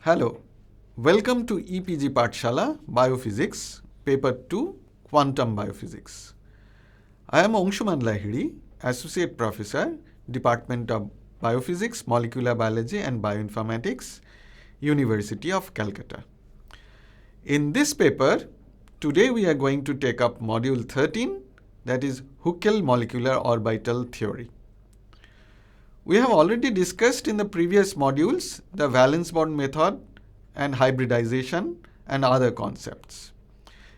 Hello, welcome to EPG Pathshala Biophysics, Paper 2, Quantum Biophysics. I am Angshuman Lahiri, Associate Professor, Department of Biophysics, Molecular Biology and Bioinformatics, University of Calcutta. In this paper, today we are going to take up Module 13, that is Huckel Molecular Orbital Theory. We have already discussed in the previous modules the valence bond method and hybridization and other concepts.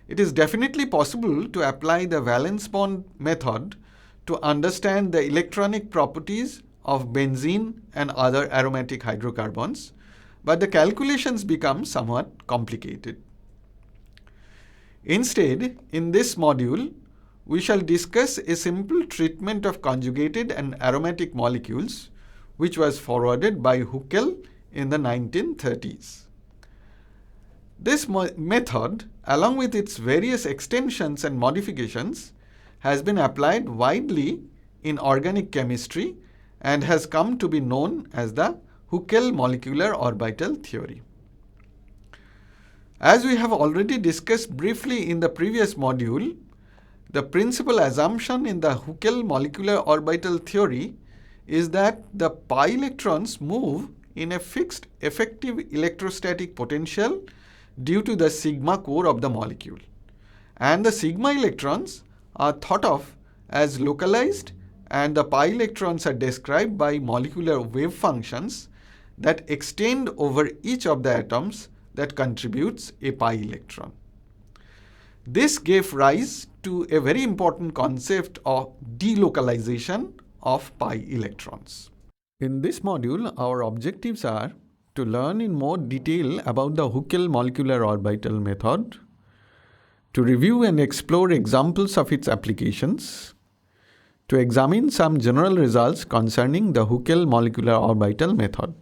It is definitely possible to apply the valence bond method to understand the electronic properties of benzene and other aromatic hydrocarbons, but the calculations become somewhat complicated. Instead, in this module, we shall discuss a simple treatment of conjugated and aromatic molecules, which was forwarded by Huckel in the 1930s. This method, along with its various extensions and modifications, has been applied widely in organic chemistry and has come to be known as the Huckel molecular orbital theory. As we have already discussed briefly in the previous module, the principal assumption in the Huckel molecular orbital theory is that the pi electrons move in a fixed effective electrostatic potential due to the sigma core of the molecule. And the sigma electrons are thought of as localized, and the pi electrons are described by molecular wave functions that extend over each of the atoms that contributes a pi electron. This gave rise to a very important concept of delocalization of pi electrons. In this module, our objectives are to learn in more detail about the Huckel molecular orbital method, to review and explore examples of its applications, to examine some general results concerning the Huckel molecular orbital method.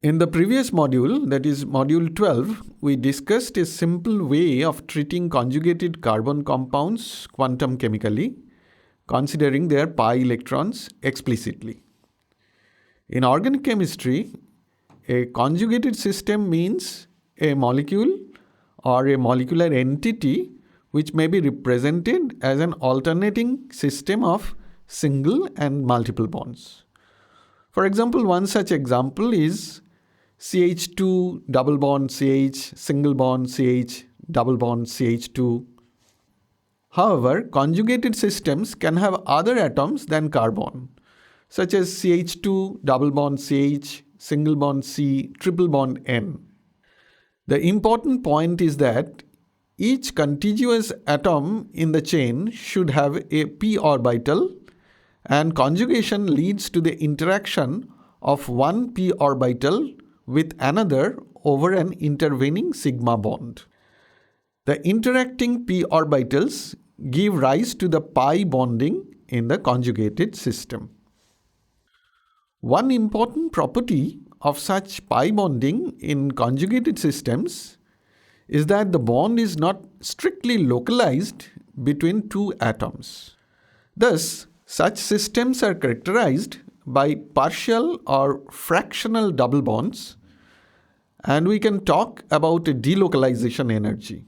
In the previous module, that is module 12, we discussed a simple way of treating conjugated carbon compounds quantum chemically, considering their pi electrons explicitly. In organic chemistry, a conjugated system means a molecule or a molecular entity which may be represented as an alternating system of single and multiple bonds. For example, one such example is CH2 double bond CH, single bond CH, double bond CH2. However, conjugated systems can have other atoms than carbon, such as CH2 double bond CH, single bond C, triple bond N. The important point is that each contiguous atom in the chain should have a p orbital, and conjugation leads to the interaction of one p orbital with another over an intervening sigma bond. The interacting p orbitals give rise to the pi bonding in the conjugated system. One important property of such pi bonding in conjugated systems is that the bond is not strictly localized between two atoms. Thus, such systems are characterized by partial or fractional double bonds, and we can talk about a delocalization energy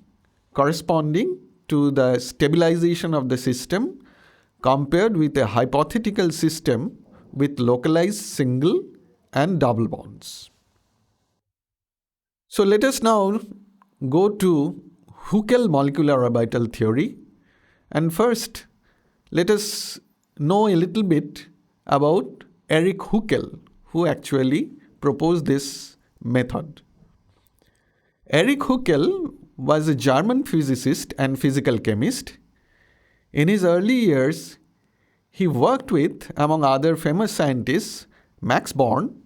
corresponding to the stabilization of the system compared with a hypothetical system with localized single and double bonds. So let us now go to Huckel molecular orbital theory, and first let us know a little bit about Erich Huckel, who actually proposed this method. Erich Huckel was a German physicist and physical chemist. In his early years, he worked with, among other famous scientists, Max Born,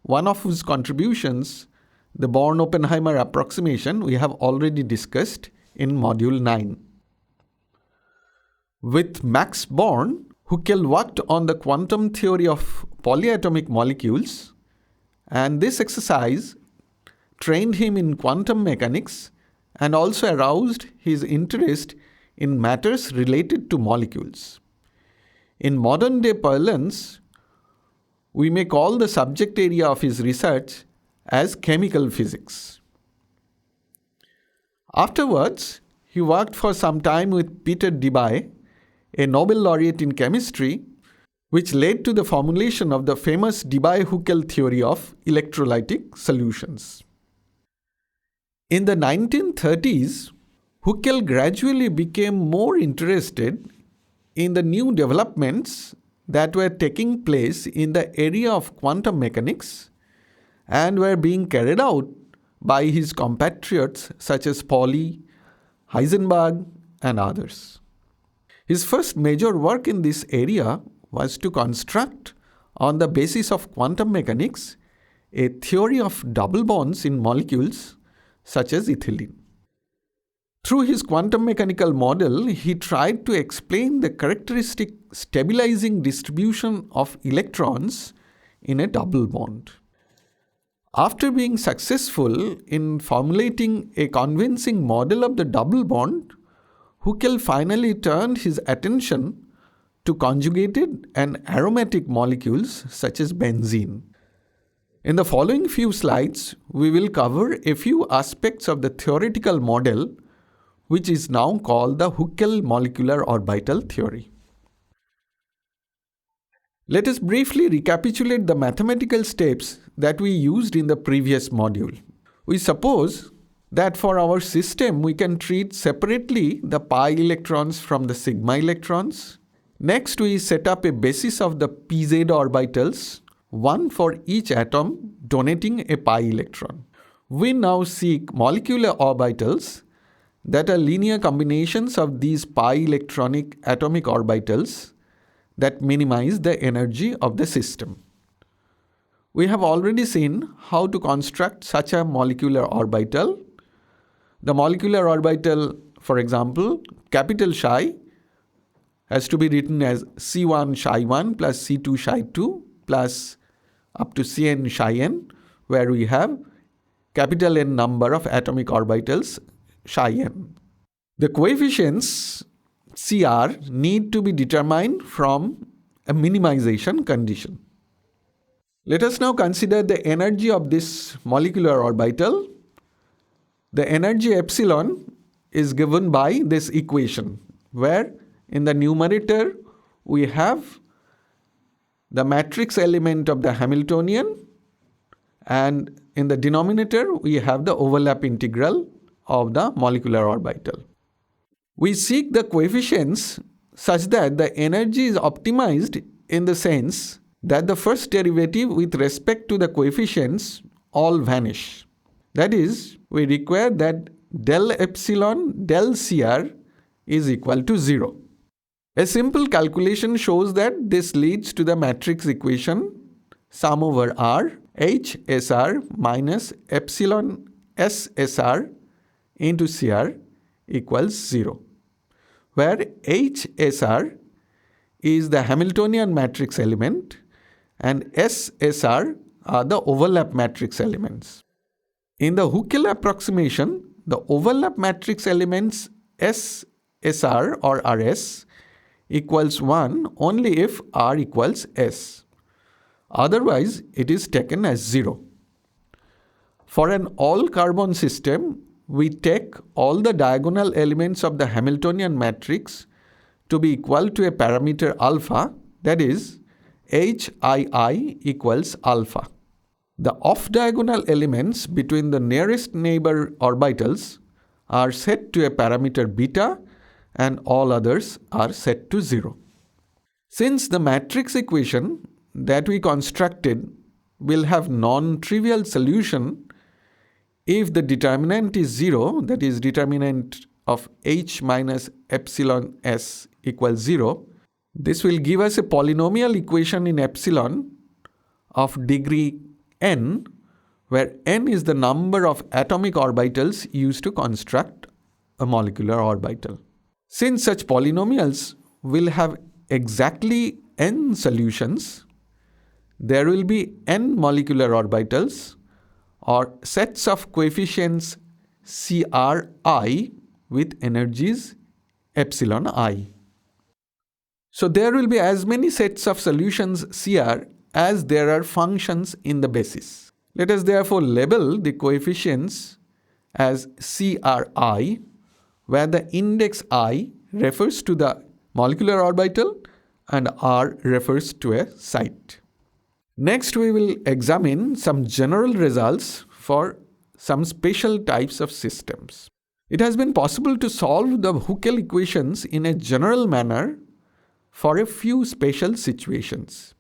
one of whose contributions, the Born-Oppenheimer approximation, we have already discussed in Module 9. With Max Born, Huckel worked on the quantum theory of polyatomic molecules, and this exercise trained him in quantum mechanics and also aroused his interest in matters related to molecules. In modern day parlance, we may call the subject area of his research as chemical physics. Afterwards, he worked for some time with Peter Debye, a Nobel laureate in chemistry, which led to the formulation of the famous Debye-Huckel theory of electrolytic solutions. In the 1930s, Huckel gradually became more interested in the new developments that were taking place in the area of quantum mechanics and were being carried out by his compatriots such as Pauli, Heisenberg, and others. His first major work in this area was to construct, on the basis of quantum mechanics, a theory of double bonds in molecules such as ethylene. Through his quantum mechanical model, he tried to explain the characteristic stabilizing distribution of electrons in a double bond. After being successful in formulating a convincing model of the double bond, Huckel finally turned his attention to conjugated and aromatic molecules such as benzene. In the following few slides, we will cover a few aspects of the theoretical model, which is now called the Huckel molecular orbital theory. Let us briefly recapitulate the mathematical steps that we used in the previous module. We suppose that for our system we can treat separately the pi electrons from the sigma electrons. Next, we set up a basis of the pz orbitals, one for each atom donating a pi electron. We now seek molecular orbitals that are linear combinations of these pi electronic atomic orbitals that minimize the energy of the system. We have already seen how to construct such a molecular orbital. The molecular orbital, for example, capital Psi, has to be written as C1 Psi 1 plus C2 Psi 2 plus up to Cn Psi n, where we have capital N number of atomic orbitals Psi n. The coefficients Cr need to be determined from a minimization condition. Let us now consider the energy of this molecular orbital. The energy epsilon is given by this equation, where in the numerator we have the matrix element of the Hamiltonian, and in the denominator we have the overlap integral of the molecular orbital. We seek the coefficients such that the energy is optimized in the sense that the first derivative with respect to the coefficients all vanish. That is, we require that del epsilon del Cr is equal to 0. A simple calculation shows that this leads to the matrix equation sum over R H SR minus epsilon S SR into Cr equals 0, where H SR is the Hamiltonian matrix element and S SR are the overlap matrix elements. In the Huckel approximation, the overlap matrix elements S SR or RS equals 1 only if R equals S. Otherwise, it is taken as 0. For an all-carbon system, we take all the diagonal elements of the Hamiltonian matrix to be equal to a parameter alpha, that is, HII equals alpha. The off-diagonal elements between the nearest neighbor orbitals are set to a parameter beta and all others are set to 0. Since the matrix equation that we constructed will have non-trivial solution if the determinant is 0, that is determinant of H minus epsilon S equals 0, this will give us a polynomial equation in epsilon of degree n, where n is the number of atomic orbitals used to construct a molecular orbital. Since such polynomials will have exactly n solutions, there will be n molecular orbitals or sets of coefficients Cri with energies epsilon I. So there will be as many sets of solutions Cr as there are functions in the basis. Let us therefore label the coefficients as CRI, where the index I refers to the molecular orbital and R refers to a site. Next, we will examine some general results for some special types of systems. It has been possible to solve the Huckel equations in a general manner for a few special situations.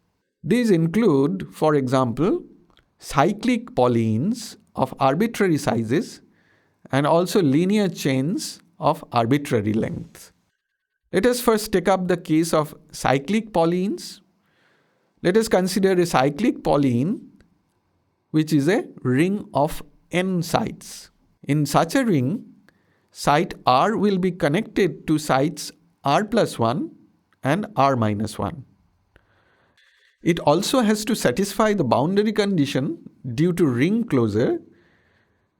These include, for example, cyclic polyenes of arbitrary sizes and also linear chains of arbitrary length. Let us first take up the case of cyclic polyenes. Let us consider a cyclic polyene which is a ring of n sites. In such a ring, site R will be connected to sites R plus 1 and R minus 1. It also has to satisfy the boundary condition due to ring closure,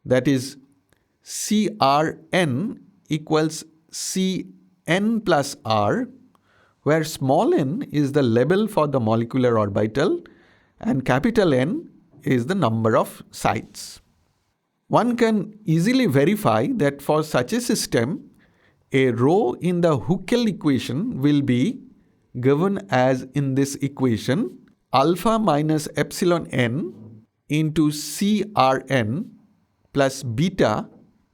that is CRN equals Cn plus R, where small n is the label for the molecular orbital and capital N is the number of sites. One can easily verify that for such a system, a rho in the Huckel equation will be given as in this equation alpha minus epsilon n into CRN plus beta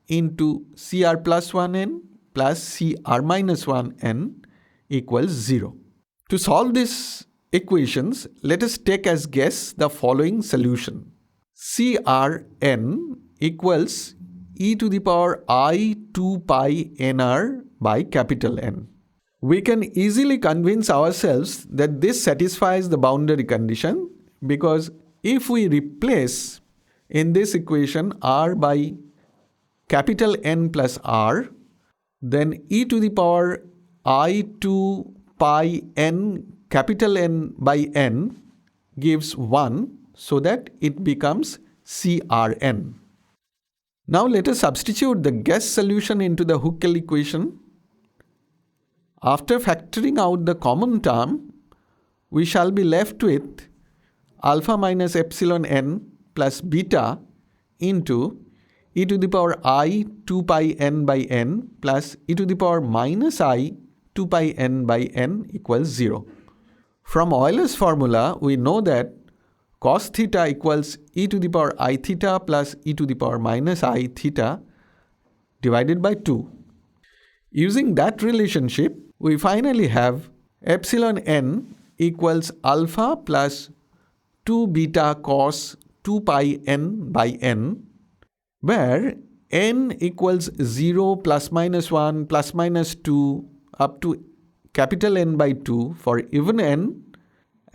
into CR plus 1n plus CR minus 1n equals 0. To solve these equations, let us take as guess the following solution. CRN equals e to the power I 2 pi nr by capital N. We can easily convince ourselves that this satisfies the boundary condition, because if we replace in this equation R by capital N plus R, then e to the power I 2 pi n capital N by n gives 1, so that it becomes CRN. Now let us substitute the guess solution into the Huckel equation. After factoring out the common term, we shall be left with alpha minus epsilon n plus beta into e to the power I 2 pi n by n plus e to the power minus I 2 pi n by n equals 0. From Euler's formula, we know that cos theta equals e to the power I theta plus e to the power minus I theta divided by 2. Using that relationship, we finally have epsilon n equals alpha plus 2 beta cos 2 pi n by n, where n equals 0 plus minus 1 plus minus 2 up to capital N by 2 for even n,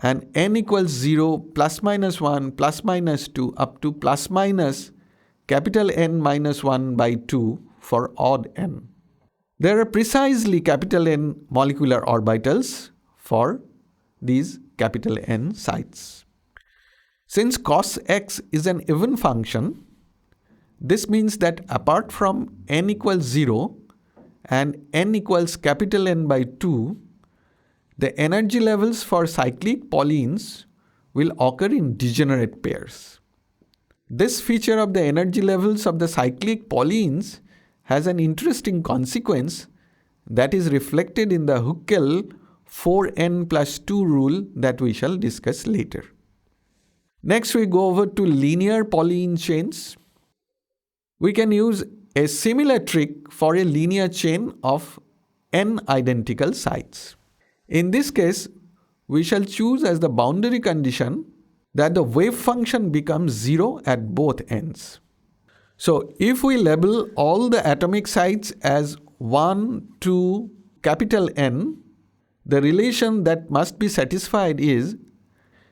and n equals 0 plus minus 1 plus minus 2 up to plus minus capital N minus 1 by 2 for odd n. There are precisely capital N molecular orbitals for these capital N sites. Since cos x is an even function, this means that apart from n equals 0 and n equals capital N by 2, the energy levels for cyclic polyenes will occur in degenerate pairs. This feature of the energy levels of the cyclic polyenes has an interesting consequence that is reflected in the Huckel 4n plus 2 rule that we shall discuss later. Next, we go over to linear polyene chains. We can use a similar trick for a linear chain of n identical sites. In this case, we shall choose as the boundary condition that the wave function becomes 0 at both ends. So, if we label all the atomic sites as 1, 2, capital N, the relation that must be satisfied is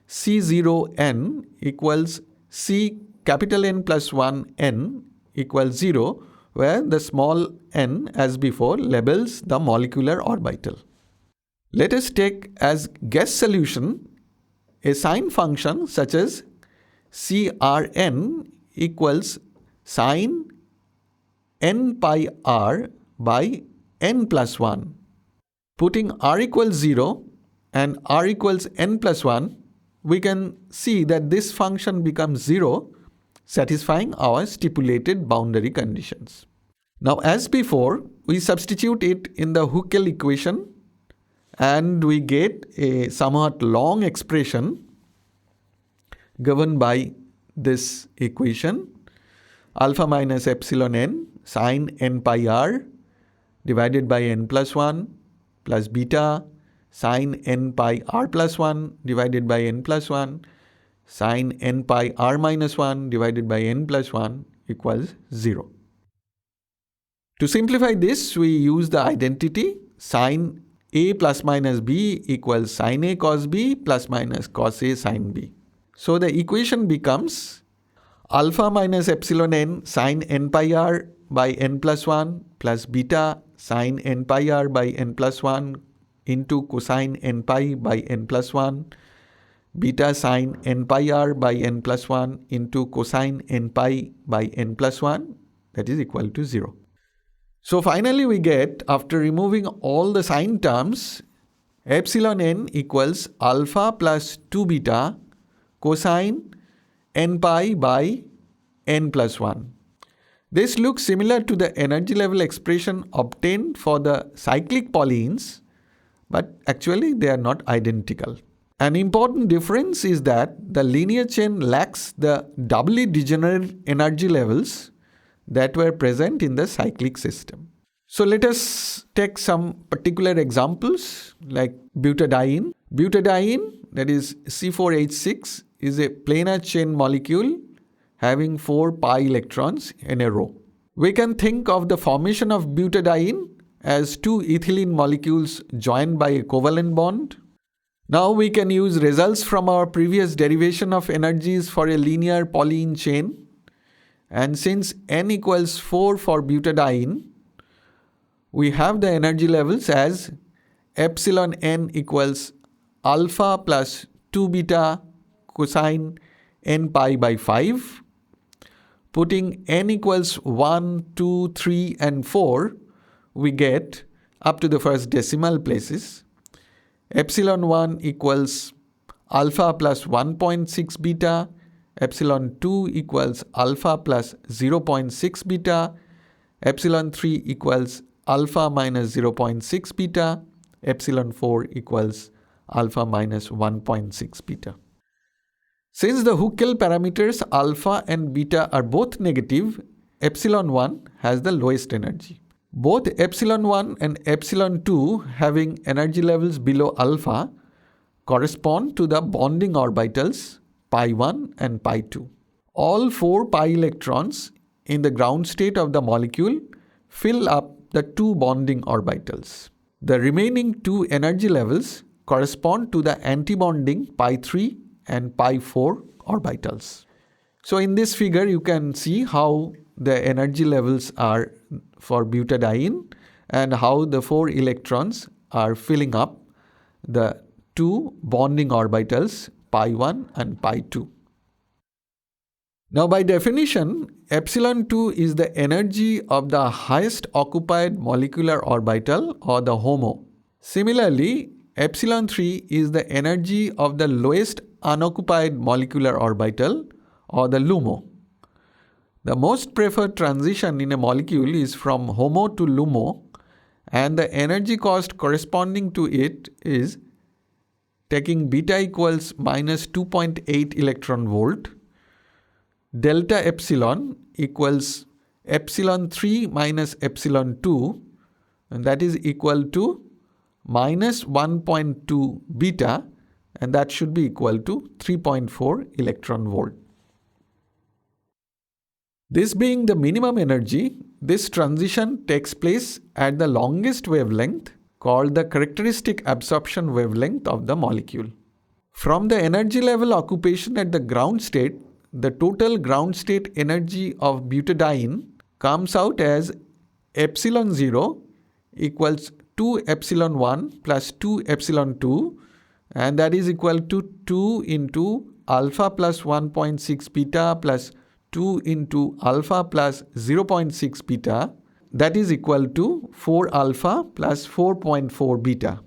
C0n equals C capital N plus 1 n equals 0, where the small n as before labels the molecular orbital. Let us take as guess solution a sign function such as CRN equals sin n pi r by n plus 1. Putting r equals 0 and r equals n plus 1, we can see that this function becomes 0 satisfying our stipulated boundary conditions. Now, as before, we substitute it in the Huckel equation and we get a somewhat long expression governed by this equation: alpha minus epsilon n sine n pi r divided by n plus 1 plus beta sine n pi r plus 1 divided by n plus 1 sine n pi r minus 1 divided by n plus 1 equals 0. To simplify this, we use the identity sine a plus minus b equals sine a cos b plus minus cos a sine b. So the equation becomes alpha minus epsilon n sine n pi r by n plus 1 plus beta sine n pi r by n plus 1 into cosine n pi by n plus 1 beta sine n pi r by n plus 1 into cosine n pi by n plus 1, that is equal to 0. So finally we get, after removing all the sine terms, epsilon n equals alpha plus 2 beta cosine n pi by n plus 1. This looks similar to the energy level expression obtained for the cyclic polyenes, but actually they are not identical. An important difference is that the linear chain lacks the doubly degenerate energy levels that were present in the cyclic system. So let us take some particular examples like butadiene. Butadiene, that is C4H6, is a planar chain molecule having 4 pi electrons in a row. We can think of the formation of butadiene as 2 ethylene molecules joined by a covalent bond. Now we can use results from our previous derivation of energies for a linear polyene chain. And since n equals 4 for butadiene, we have the energy levels as epsilon n equals alpha plus 2 beta cosine n pi by 5. Putting n equals 1, 2, 3 and 4, we get up to the first decimal places. Epsilon 1 equals alpha plus 1.6 beta, epsilon 2 equals alpha plus 0.6 beta, epsilon 3 equals alpha minus 0.6 beta, epsilon 4 equals alpha minus 1.6 beta. Since the Huckel parameters alpha and beta are both negative, epsilon 1 has the lowest energy. Both epsilon 1 and epsilon 2 having energy levels below alpha correspond to the bonding orbitals pi 1 and pi 2. All 4 pi electrons in the ground state of the molecule fill up the 2 bonding orbitals. The remaining 2 energy levels correspond to the antibonding pi 3 and pi 4 orbitals. So in this figure you can see how the energy levels are for butadiene and how the 4 electrons are filling up the 2 bonding orbitals pi 1 and pi 2. Now by definition, epsilon 2 is the energy of the highest occupied molecular orbital or the HOMO. Similarly, epsilon 3 is the energy of the lowest unoccupied molecular orbital or the LUMO. The most preferred transition in a molecule is from HOMO to LUMO, and the energy cost corresponding to it is taking beta equals minus 2.8 electron volt, delta epsilon equals epsilon 3 minus epsilon 2, and that is equal to minus 1.2 beta, and that should be equal to 3.4 electron volt. This being the minimum energy, this transition takes place at the longest wavelength called the characteristic absorption wavelength of the molecule. From the energy level occupation at the ground state, the total ground state energy of butadiene comes out as epsilon 0 equals 2 epsilon 1 plus 2 epsilon 2, and that is equal to 2 into alpha plus 1.6 beta plus 2 into alpha plus 0.6 beta, that is equal to 4 alpha plus 4.4 beta.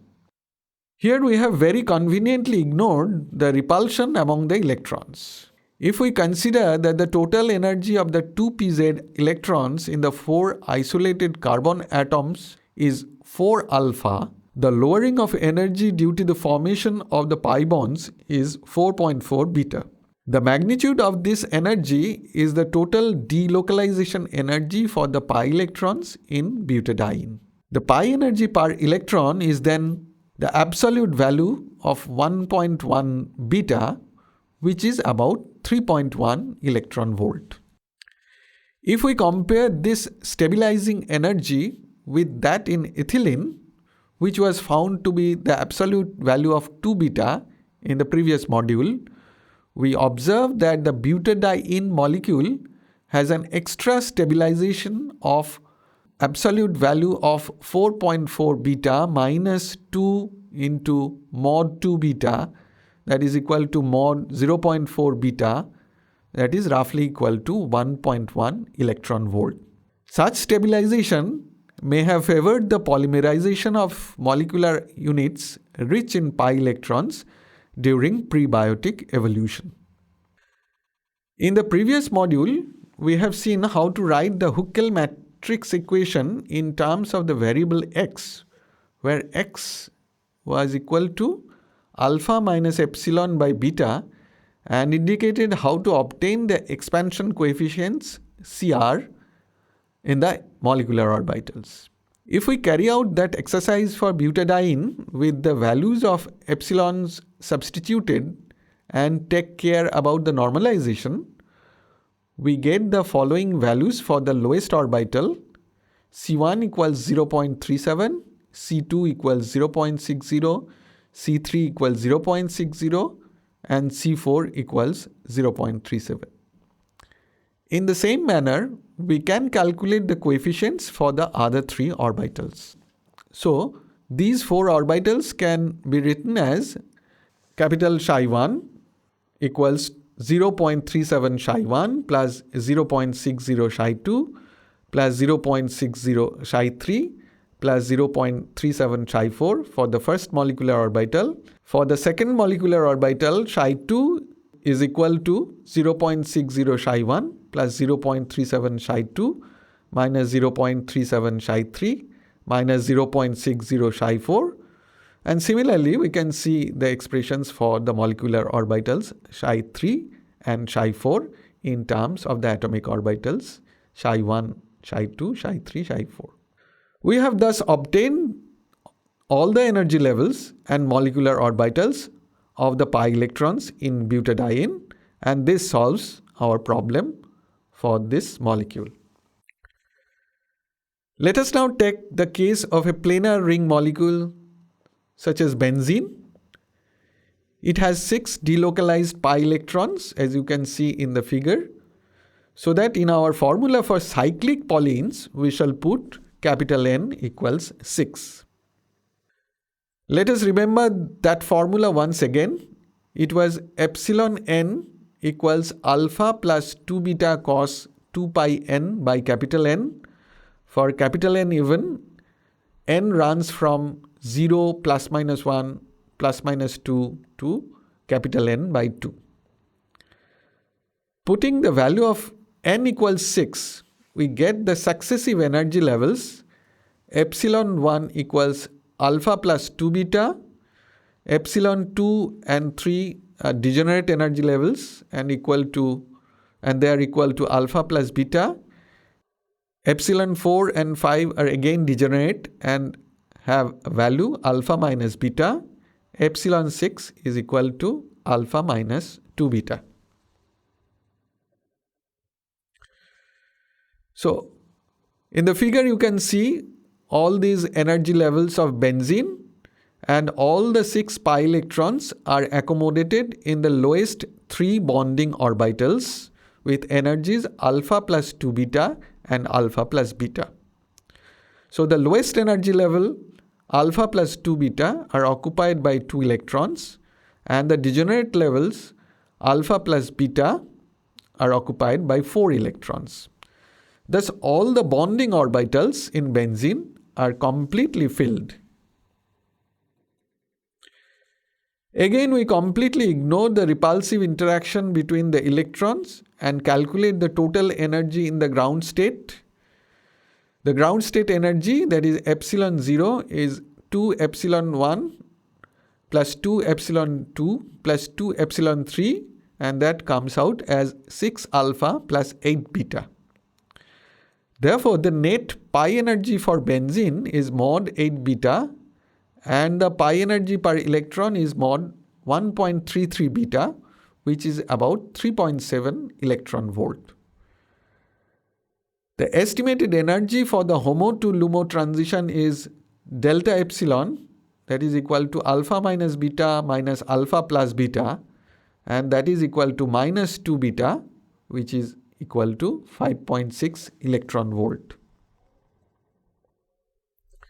Here we have very conveniently ignored the repulsion among the electrons. If we consider that the total energy of the 2 pz electrons in the 4 isolated carbon atoms is 4 alpha, the lowering of energy due to the formation of the pi bonds is 4.4 beta. The magnitude of this energy is the total delocalization energy for the pi electrons in butadiene. The pi energy per electron is then the absolute value of 1.1 beta, which is about 3.1 electron volt. If we compare this stabilizing energy with that in ethylene, which was found to be the absolute value of 2 beta in the previous module, we observe that the butadiene molecule has an extra stabilization of absolute value of 4.4 beta minus 2 into mod 2 beta, that is equal to mod 0.4 beta, that is roughly equal to 1.1 electron volt. Such stabilization may have favored the polymerization of molecular units rich in pi electrons during prebiotic evolution. In the previous module, we have seen how to write the Huckel matrix equation in terms of the variable x, where x was equal to alpha minus epsilon by beta, and indicated how to obtain the expansion coefficients CR in the molecular orbitals. If we carry out that exercise for butadiene with the values of epsilons substituted and take care about the normalization, we get the following values for the lowest orbital: C1 equals 0.37, C2 equals 0.60, C3 equals 0.60, and C4 equals 0.37. In the same manner, we can calculate the coefficients for the other 3 orbitals. So, these 4 orbitals can be written as capital Psi1 equals 0.37 Psi1 plus 0.60 Psi2 plus 0.60 Psi3 plus 0.37 Psi4 for the first molecular orbital. For the second molecular orbital, Psi2 is equal to 0.60 Psi1 plus 0.37 Psi2 minus 0.37 Psi3 minus 0.60 Psi4. And similarly, we can see the expressions for the molecular orbitals Psi3 and Psi4 in terms of the atomic orbitals Psi1, Psi2, Psi3, Psi4. We have thus obtained all the energy levels and molecular orbitals of the pi electrons in butadiene, and this solves our problem for this molecule. Let us now take the case of a planar ring molecule such as benzene. It has 6 delocalized pi electrons, as you can see in the figure, so that in our formula for cyclic polyenes, we shall put capital N equals 6. Let us remember that formula once again. It was epsilon n equals alpha plus 2 beta cos 2 pi n by capital N. For capital N even, n runs from 0 plus minus 1 plus minus 2 to capital N by 2. Putting the value of n equals 6, we get the successive energy levels. Epsilon 1 equals alpha plus 2 beta, epsilon 2 and 3 are degenerate energy levels and they are equal to alpha plus beta. Epsilon 4 and 5 are again degenerate and have a value alpha minus beta. Epsilon 6 is equal to alpha minus 2 beta. So, in the figure you can see all these energy levels of benzene, and all the 6 pi electrons are accommodated in the lowest 3 bonding orbitals with energies alpha plus 2 beta and alpha plus beta. So the lowest energy level alpha plus 2 beta are occupied by 2 electrons, and the degenerate levels alpha plus beta are occupied by 4 electrons. Thus all the bonding orbitals in benzene are completely filled. Again, we completely ignore the repulsive interaction between the electrons and calculate the total energy in the ground state. The ground state energy, that is epsilon 0, is 2 epsilon 1 plus 2 epsilon 2 plus 2 epsilon 3, and that comes out as 6 alpha plus 8 beta. Therefore, the net pi energy for benzene is mod 8 beta, and the pi energy per electron is mod 1.33 beta, which is about 3.7 electron volt. The estimated energy for the HOMO to LUMO transition is delta epsilon, that is equal to alpha minus beta minus alpha plus beta, and that is equal to minus 2 beta, which is equal to 5.6 electron volt.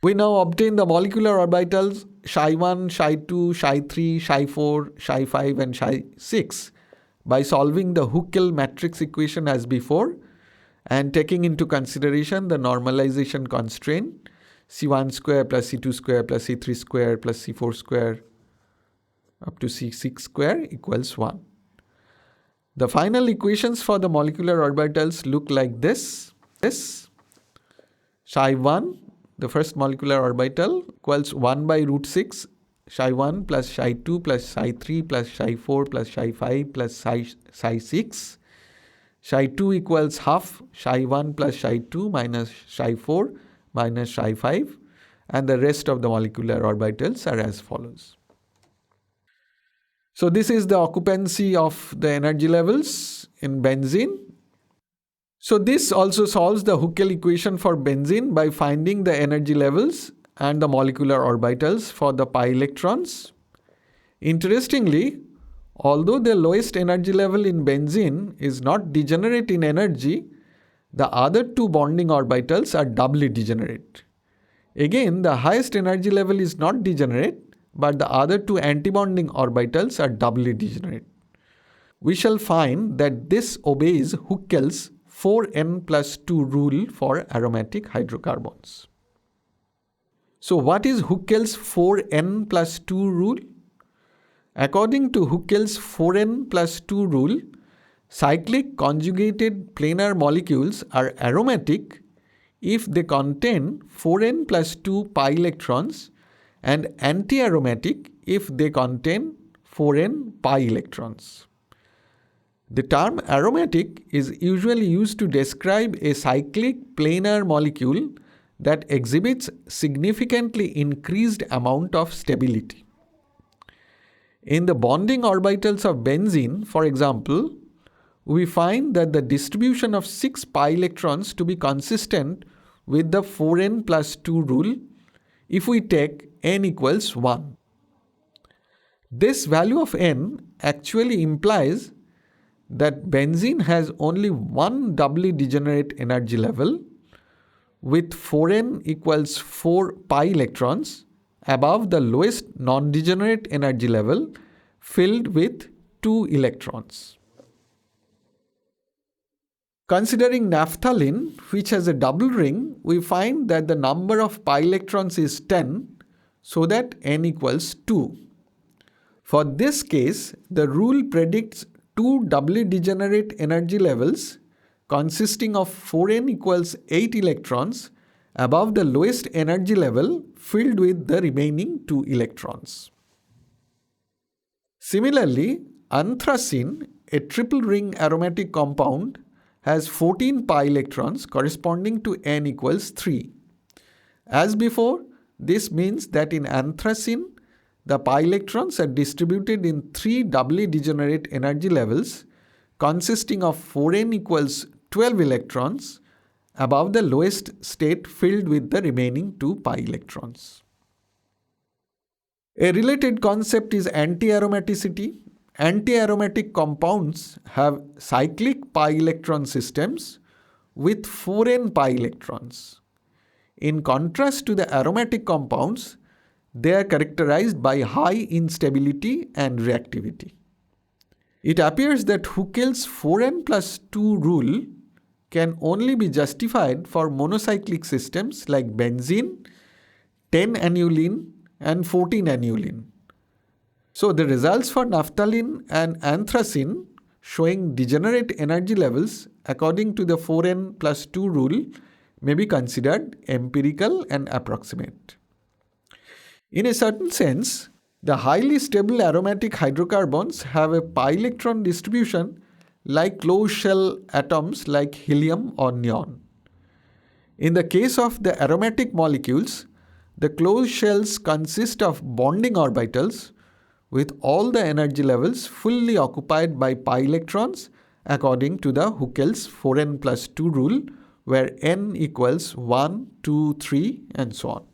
We now obtain the molecular orbitals Ψ1, Ψ2, Ψ3, Ψ4, Ψ5 and Ψ6 by solving the Huckel matrix equation as before and taking into consideration the normalization constraint C1 square plus C2 square plus C3 square plus C4 square up to C6 square equals 1. The final equations for the molecular orbitals look like this. Ψ1, the first molecular orbital, equals 1 by root 6 Ψ1 plus Ψ2 plus Ψ3 plus Ψ4 plus Ψ5 plus Ψ6. Ψ2 equals half Ψ1 plus Ψ2 minus Ψ4 minus Ψ5, and the rest of the molecular orbitals are as follows. So this is the occupancy of the energy levels in benzene. So this also solves the Huckel equation for benzene by finding the energy levels and the molecular orbitals for the pi electrons. Interestingly, although the lowest energy level in benzene is not degenerate in energy, the other two bonding orbitals are doubly degenerate. Again, the highest energy level is not degenerate, but the other two antibonding orbitals are doubly degenerate. We shall find that this obeys Huckel's 4n plus 2 rule for aromatic hydrocarbons. So what is Huckel's 4n plus 2 rule? According to Huckel's 4n plus 2 rule, cyclic conjugated planar molecules are aromatic if they contain 4n plus 2 pi electrons and anti-aromatic if they contain 4n pi electrons. The term aromatic is usually used to describe a cyclic planar molecule that exhibits significantly increased amount of stability. In the bonding orbitals of benzene, for example, we find that the distribution of 6 pi electrons to be consistent with the 4n plus 2 rule if we take n equals 1. This value of n actually implies that benzene has only one doubly degenerate energy level with 4n equals 4 pi electrons above the lowest non-degenerate energy level filled with 2 electrons. Considering naphthalene, which has a double ring, we find that the number of pi electrons is 10, so that n equals 2. For this case, the rule predicts two doubly degenerate energy levels consisting of 4n equals 8 electrons above the lowest energy level filled with the remaining 2 electrons. Similarly, anthracene, a triple ring aromatic compound, has 14 pi electrons corresponding to n equals 3. As before, this means that in anthracene, the pi electrons are distributed in 3 doubly degenerate energy levels consisting of 4n equals 12 electrons above the lowest state filled with the remaining 2 pi electrons. A related concept is anti-aromaticity. Anti-aromatic compounds have cyclic pi electron systems with 4n pi electrons. In contrast to the aromatic compounds, they are characterized by high instability and reactivity. It appears that Huckel's 4n plus 2 rule can only be justified for monocyclic systems like benzene, 10-aniline and 14-aniline. So the results for naphthalene and anthracene showing degenerate energy levels according to the 4n plus 2 rule may be considered empirical and approximate. In a certain sense, the highly stable aromatic hydrocarbons have a pi electron distribution like closed shell atoms like helium or neon. In the case of the aromatic molecules, the closed shells consist of bonding orbitals with all the energy levels fully occupied by pi electrons according to the Huckel's 4n plus 2 rule, where n equals 1, 2, 3 and so on.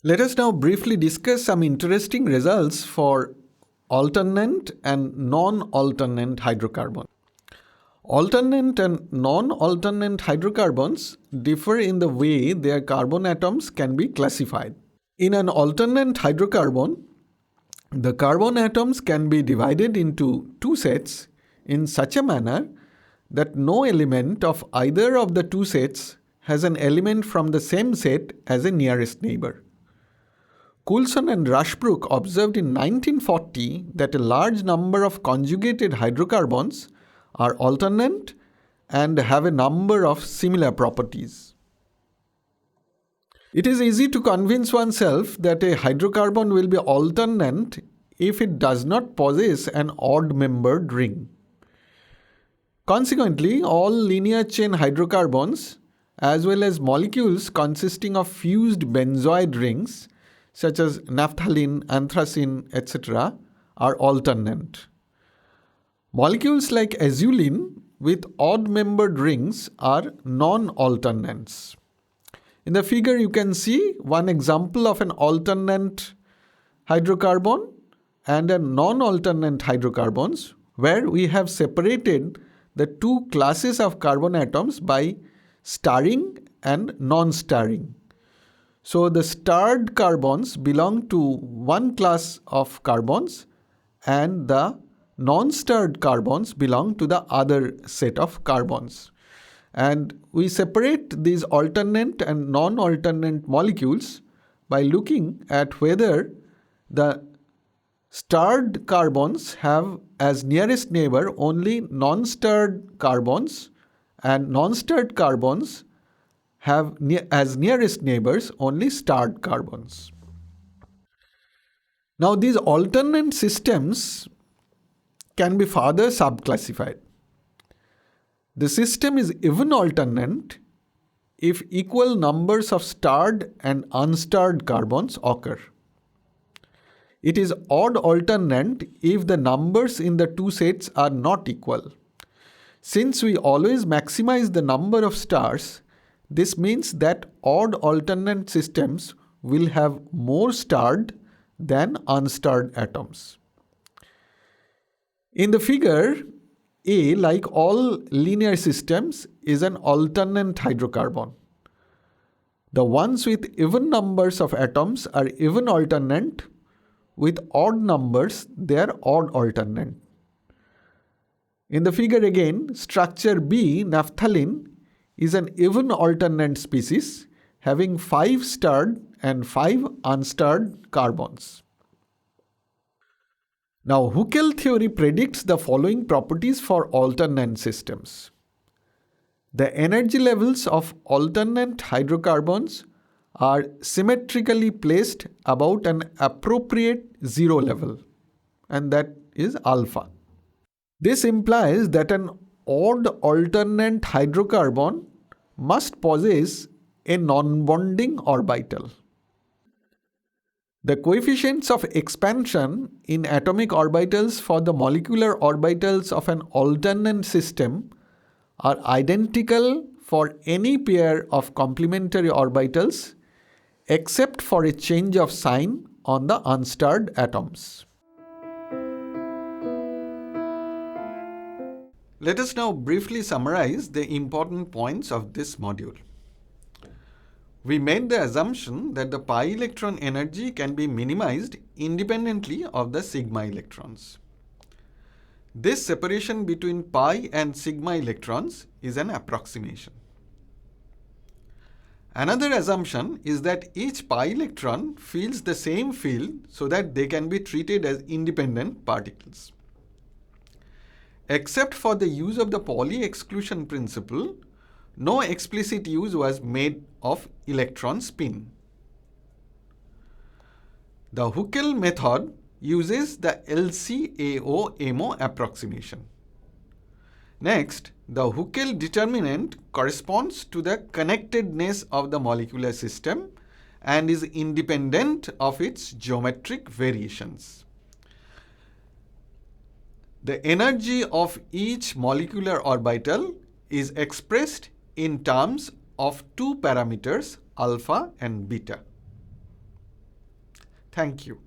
Let us now briefly discuss some interesting results for alternate and non-alternate hydrocarbons. Alternate and non-alternate hydrocarbons differ in the way their carbon atoms can be classified. In an alternate hydrocarbon, the carbon atoms can be divided into two sets in such a manner that no element of either of the two sets has an element from the same set as a nearest neighbor. Coulson and Rushbrook observed in 1940 that a large number of conjugated hydrocarbons are alternate and have a number of similar properties. It is easy to convince oneself that a hydrocarbon will be alternate if it does not possess an odd-membered ring. Consequently, all linear chain hydrocarbons, as well as molecules consisting of fused benzoid rings, such as naphthalene, anthracene, etc., are alternate. Molecules like azulene with odd-membered rings are non-alternates. In the figure, you can see one example of an alternate hydrocarbon and a non-alternate hydrocarbons, where we have separated the two classes of carbon atoms by starring and non-starring. So the starred carbons belong to one class of carbons and the non-starred carbons belong to the other set of carbons. And we separate these alternate and non-alternate molecules by looking at whether the starred carbons have as nearest neighbor only non-starred carbons and non-starred carbons have as nearest neighbors only starred carbons. Now these alternate systems can be further subclassified. The system is even alternate if equal numbers of starred and unstarred carbons occur. It is odd alternate if the numbers in the two sets are not equal. Since we always maximize the number of stars, this means that odd alternate systems will have more starred than unstarred atoms. In the figure, A, like all linear systems, is an alternate hydrocarbon. The ones with even numbers of atoms are even alternate. With odd numbers, they are odd alternate. In the figure again, structure B, naphthalene, is an even alternate species having 5 starred and 5 unstarred carbons. Now, Huckel theory predicts the following properties for alternate systems. The energy levels of alternate hydrocarbons are symmetrically placed about an appropriate zero level, and that is alpha. This implies that an odd alternate hydrocarbon must possess a non-bonding orbital. The coefficients of expansion in atomic orbitals for the molecular orbitals of an alternate system are identical for any pair of complementary orbitals except for a change of sign on the unstarred atoms. Let us now briefly summarize the important points of this module. We made the assumption that the pi electron energy can be minimized independently of the sigma electrons. This separation between pi and sigma electrons is an approximation. Another assumption is that each pi electron feels the same field so that they can be treated as independent particles. Except for the use of the Pauli exclusion principle, no explicit use was made of electron spin. The Huckel method uses the LCAO-MO approximation. Next, the Huckel determinant corresponds to the connectedness of the molecular system and is independent of its geometric variations. The energy of each molecular orbital is expressed in terms of two parameters, alpha and beta. Thank you.